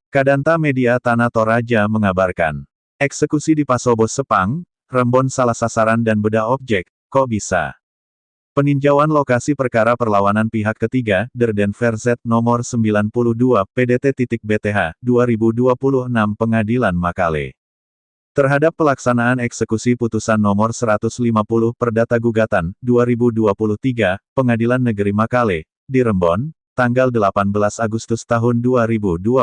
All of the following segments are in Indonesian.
Kadanta Media Tanah Toraja mengabarkan, eksekusi di Pasobo Sepang, Rembon salah sasaran dan beda objek, kok bisa? Peninjauan lokasi perkara perlawanan pihak ketiga, Derden Z nomor 92, PDT.BTH, 2026 Pengadilan Makale. Terhadap pelaksanaan eksekusi putusan nomor 150 Perdata Gugatan, 2023, Pengadilan Negeri Makale, di Rembon, tanggal 18 Agustus tahun 2026.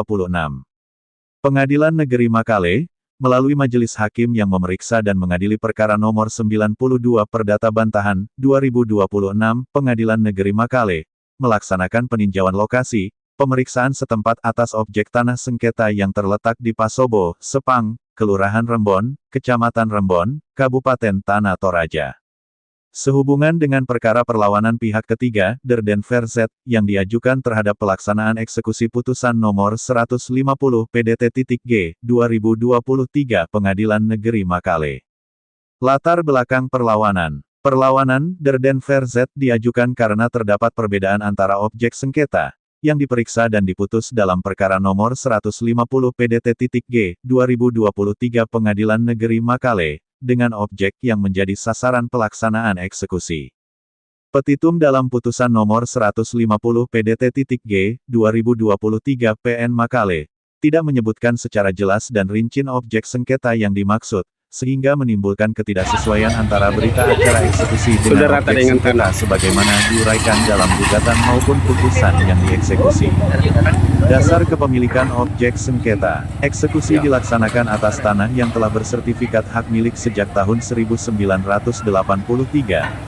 Pengadilan Negeri Makale, melalui majelis hakim yang memeriksa dan mengadili perkara nomor 92 Perdata Bantahan, 2026, Pengadilan Negeri Makale, melaksanakan peninjauan lokasi, pemeriksaan setempat atas objek tanah sengketa yang terletak di Pasobo, Sepang, Kelurahan Rembon, Kecamatan Rembon, Kabupaten Tanah Toraja. Sehubungan dengan perkara perlawanan pihak ketiga, Derden Z, yang diajukan terhadap pelaksanaan eksekusi putusan nomor 150 PDT.G, 2023 Pengadilan Negeri Makale. Latar belakang perlawanan. Perlawanan Derden Z diajukan karena terdapat perbedaan antara objek sengketa, yang diperiksa dan diputus dalam perkara nomor 150 PDT.G, 2023 Pengadilan Negeri Makale, dengan objek yang menjadi sasaran pelaksanaan eksekusi. Petitum dalam putusan nomor 150 PDT.G, 2023 PN Makale, tidak menyebutkan secara jelas dan rinci objek sengketa yang dimaksud, sehingga menimbulkan ketidaksesuaian antara berita acara eksekusi dengan objek sengketa sebagaimana diuraikan dalam gugatan maupun putusan yang dieksekusi. Dasar kepemilikan objek sengketa. Eksekusi dilaksanakan atas tanah yang telah bersertifikat hak milik sejak tahun 1983,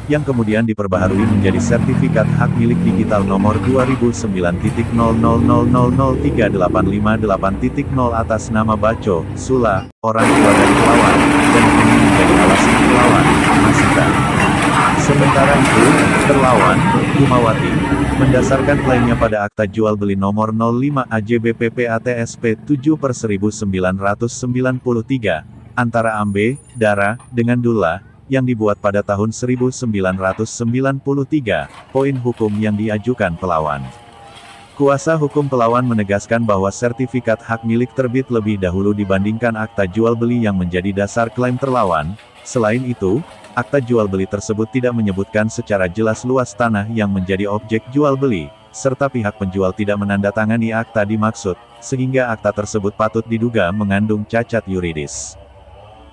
yang kemudian diperbaharui menjadi sertifikat hak milik digital nomor 2009.00003858.0 atas nama Baco, Sula, orang tua dari pelawan, dan ini menjadi alasan pelawan, Masita. Sementara itu, terlawan, Gumawati, mendasarkan klaimnya pada akta jual beli nomor 05 AJBPP ATSP 7/1993, antara Ambe, Dara, dengan Dullah, yang dibuat pada tahun 1993, poin hukum yang diajukan pelawan. Kuasa hukum pelawan menegaskan bahwa sertifikat hak milik terbit lebih dahulu dibandingkan akta jual beli yang menjadi dasar klaim terlawan. Selain itu, akta jual beli tersebut tidak menyebutkan secara jelas luas tanah yang menjadi objek jual beli, serta pihak penjual tidak menandatangani akta dimaksud, sehingga akta tersebut patut diduga mengandung cacat yuridis.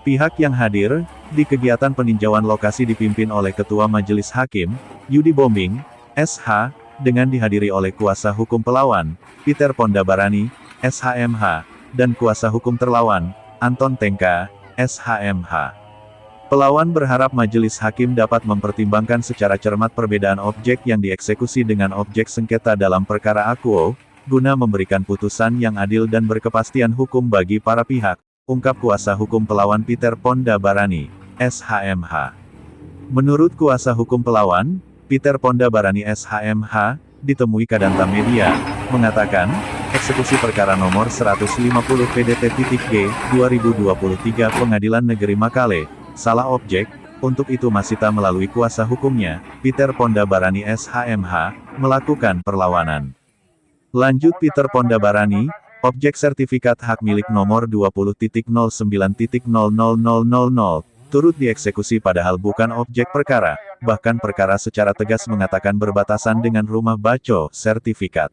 Pihak yang hadir di kegiatan peninjauan lokasi dipimpin oleh Ketua Majelis Hakim, Yudi Bombing, SH, dengan dihadiri oleh kuasa hukum pelawan, Peter Pondabarani, SHMH, dan kuasa hukum terlawan, Anton Tengka, SHMH. Pelawan berharap majelis hakim dapat mempertimbangkan secara cermat perbedaan objek yang dieksekusi dengan objek sengketa dalam perkara akuo, guna memberikan putusan yang adil dan berkepastian hukum bagi para pihak, ungkap kuasa hukum pelawan Peter Pondabarani, SHMH. Menurut kuasa hukum pelawan, Peter Pondabarani SHMH, ditemui Kadanta Media, mengatakan, eksekusi perkara nomor 150 PDT.G, 2023 Pengadilan Negeri Makale, salah objek, untuk itu Masita melalui kuasa hukumnya, Peter Pondabarani SHMH, melakukan perlawanan. Lanjut Peter Pondabarani, objek sertifikat hak milik nomor 20.09.0000, turut dieksekusi padahal bukan objek perkara, bahkan perkara secara tegas mengatakan berbatasan dengan rumah Baco, sertifikat.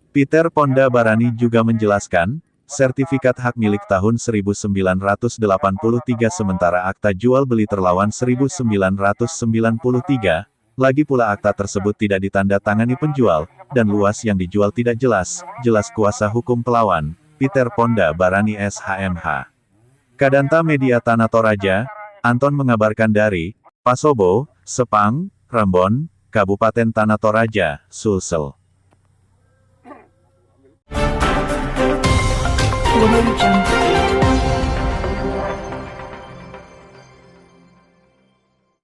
Peter Pondabarani juga menjelaskan, sertifikat hak milik tahun 1983 sementara akta jual beli terlawan 1993, lagi pula akta tersebut tidak ditandatangani penjual, dan luas yang dijual tidak jelas, kuasa hukum pelawan, Peter Pondabarani SHMH. Kadanta Media Tanah Toraja, Anton mengabarkan dari Pasobo, Sepang, Rembon, Kabupaten Tanah Toraja, Sulsel. Jump.